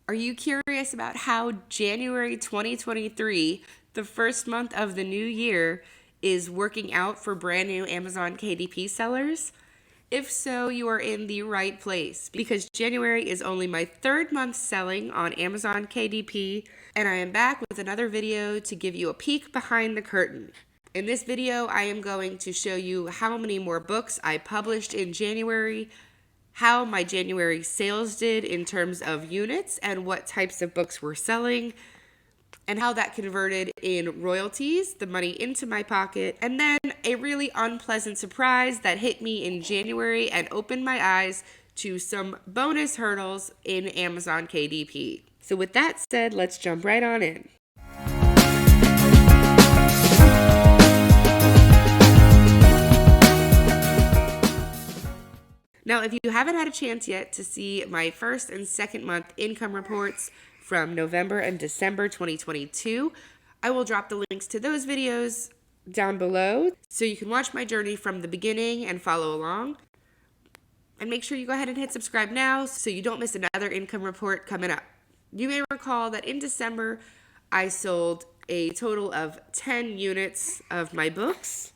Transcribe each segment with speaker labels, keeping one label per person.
Speaker 1: Are you curious about how January 2023, the first month of the new year, is working out for brand new Amazon KDP sellers? If so, you are in the right place because January is only my third month selling on Amazon KDP, and I am back with another video to give you a peek behind the curtain. In this video, I am going to show you how many more books I published in January, how my January sales did in terms of units and what types of books we're selling, and how that converted in royalties, the money into my pocket, and then a really unpleasant surprise that hit me in January and opened my eyes to some bonus hurdles in Amazon KDP. So with that said, let's jump right on in. Now, if you haven't had a chance yet to see my first and second month income reports from November and December 2022, I will drop the links to those videos down below so you can watch my journey from the beginning and follow along. And make sure you go ahead and hit subscribe now so you don't miss another income report coming up. You may recall that in December, I sold a total of 10 units of my books.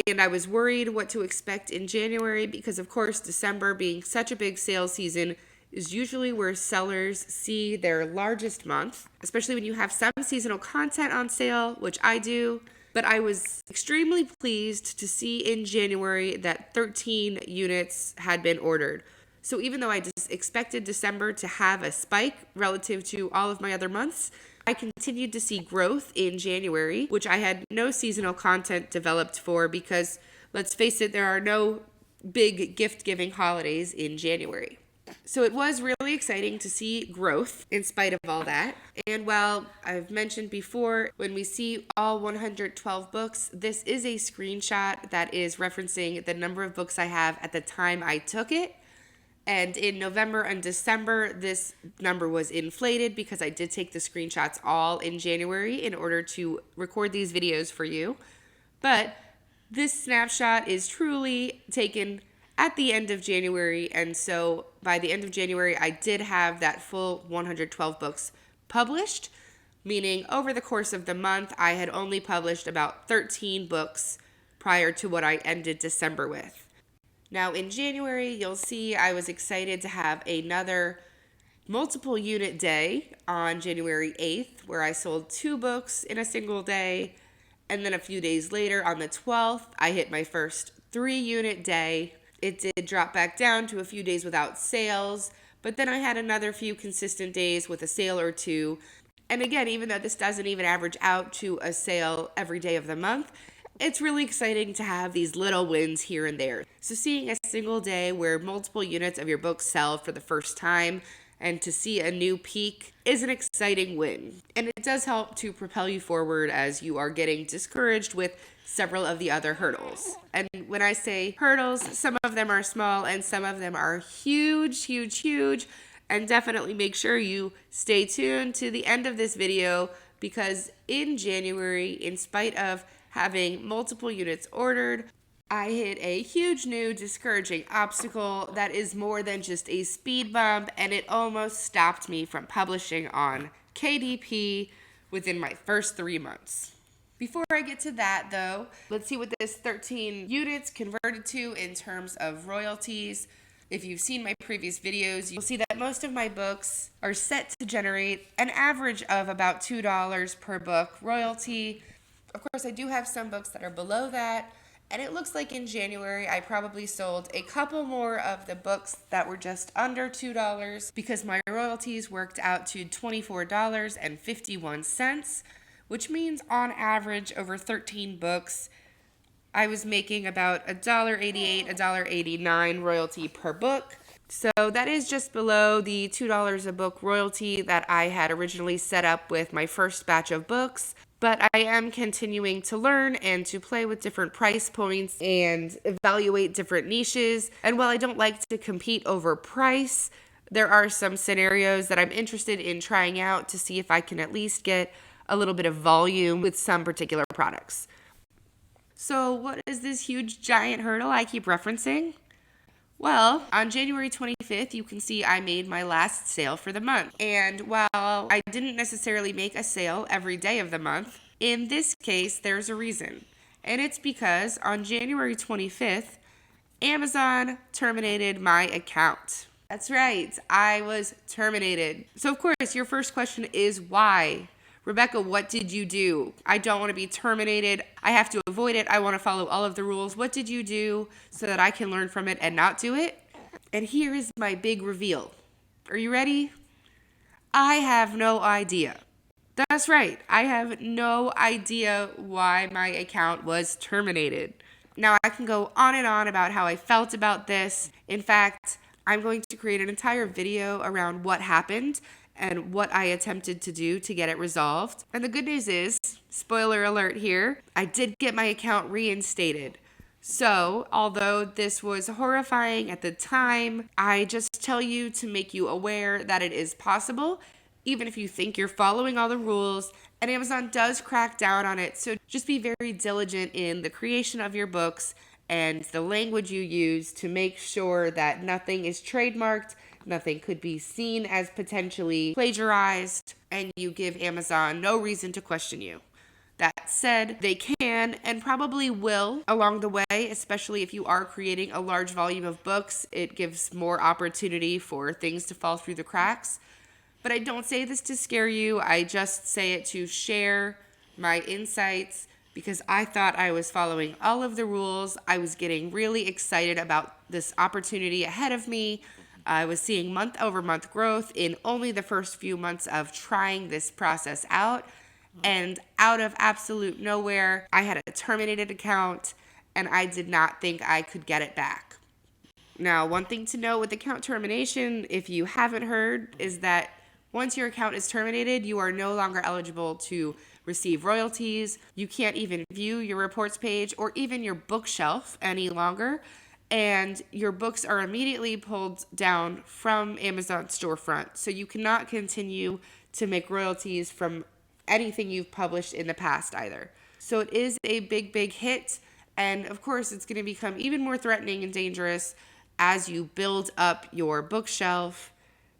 Speaker 1: And I was worried what to expect in January because, of course, December being such a big sales season is usually where sellers see their largest month, especially when you have some seasonal content on sale, which I do. But I was extremely pleased to see in January that 13 units had been ordered. So even though I just expected December to have a spike relative to all of my other months, I continued to see growth in January, which I had no seasonal content developed for because, let's face it, there are no big gift-giving holidays in January. So it was really exciting to see growth in spite of all that. And while I've mentioned before, when we see all 112 books, this is a screenshot that is referencing the number of books I have at the time I took it. And in November and December, this number was inflated because I did take the screenshots all in January in order to record these videos for you. But this snapshot is truly taken at the end of January. And so by the end of January, I did have that full 112 books published, meaning over the course of the month, I had only published about 13 books prior to what I ended December with. Now in January, you'll see I was excited to have another multiple unit day on January 8th, where I sold 2 books in a single day. And then a few days later, on the 12th, I hit my first 3-unit day. It did drop back down to a few days without sales, but then I had another few consistent days with a sale or two. And again, even though this doesn't even average out to a sale every day of the month, it's really exciting to have these little wins here and there. So seeing a single day where multiple units of your books sell for the first time and to see a new peak is an exciting win. And it does help to propel you forward as you are getting discouraged with several of the other hurdles. And when I say hurdles, some of them are small and some of them are huge, huge, huge. And definitely make sure you stay tuned to the end of this video because in January, in spite of having multiple units ordered, I hit a huge new discouraging obstacle that is more than just a speed bump, and it almost stopped me from publishing on KDP within my first 3 months. Before I get to that though, let's see what this 13 units converted to in terms of royalties. If you've seen my previous videos, you'll see that most of my books are set to generate an average of about $2 per book royalty. Of course, I do have some books that are below that, and it looks like in January I probably sold a couple more of the books that were just under $2 because my royalties worked out to $24.51, which means on average over 13 books, I was making about $1.88, $1.89 royalty per book. So that is just below the $2 a book royalty that I had originally set up with my first batch of books. But I am continuing to learn and to play with different price points and evaluate different niches. And while I don't like to compete over price, there are some scenarios that I'm interested in trying out to see if I can at least get a little bit of volume with some particular products. So what is this huge giant hurdle I keep referencing? Well, on January 25th, you can see I made my last sale for the month. And while I didn't necessarily make a sale every day of the month, in this case, there's a reason. And it's because on January 25th, Amazon terminated my account. That's right, I was terminated. So, of course, your first question is why? Rebecca, what did you do? I don't want to be terminated. I have to avoid it. I want to follow all of the rules. What did you do so that I can learn from it and not do it? And here is my big reveal. Are you ready? I have no idea. That's right. I have no idea why my account was terminated. Now, I can go on and on about how I felt about this. In fact, I'm going to create an entire video around what happened and what I attempted to do to get it resolved. And the good news is, spoiler alert here, I did get my account reinstated. So, although this was horrifying at the time, I just tell you to make you aware that it is possible, even if you think you're following all the rules, and Amazon does crack down on it. So just be very diligent in the creation of your books and the language you use to make sure that nothing is trademarked, nothing could be seen as potentially plagiarized, and you give Amazon no reason to question you. That said, they can and probably will along the way, especially if you are creating a large volume of books. It gives more opportunity for things to fall through the cracks. But I don't say this to scare you. I just say it to share my insights because I thought I was following all of the rules. I was getting really excited about this opportunity ahead of me. I was seeing month-over-month growth in only the first few months of trying this process out. And out of absolute nowhere, I had a terminated account, and I did not think I could get it back. Now, one thing to note with account termination, if you haven't heard, is that once your account is terminated, you are no longer eligible to receive royalties. You can't even view your reports page or even your bookshelf any longer. And your books are immediately pulled down from Amazon's storefront. So you cannot continue to make royalties from anything you've published in the past either. So it is a big, big hit. And of course, it's going to become even more threatening and dangerous as you build up your bookshelf.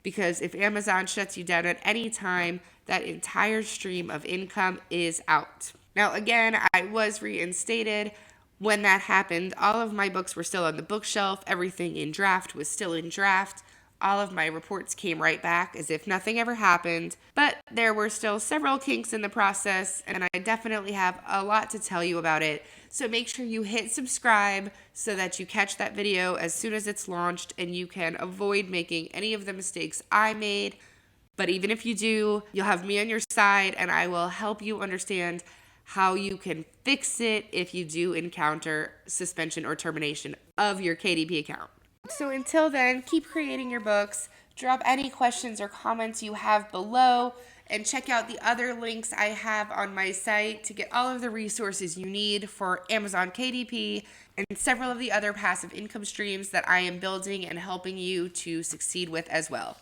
Speaker 1: Because if Amazon shuts you down at any time, that entire stream of income is out. Now, again, I was reinstated. When that happened, all of my books were still on the bookshelf. Everything in draft was still in draft. All of my reports came right back as if nothing ever happened. But there were still several kinks in the process, and I definitely have a lot to tell you about it. So make sure you hit subscribe so that you catch that video as soon as it's launched and you can avoid making any of the mistakes I made. But even if you do, you'll have me on your side, and I will help you understand how you can fix it if you do encounter suspension or termination of your KDP account. So until then, keep creating your books. Drop any questions or comments you have below, and check out the other links I have on my site to get all of the resources you need for Amazon KDP and several of the other passive income streams that I am building and helping you to succeed with as well.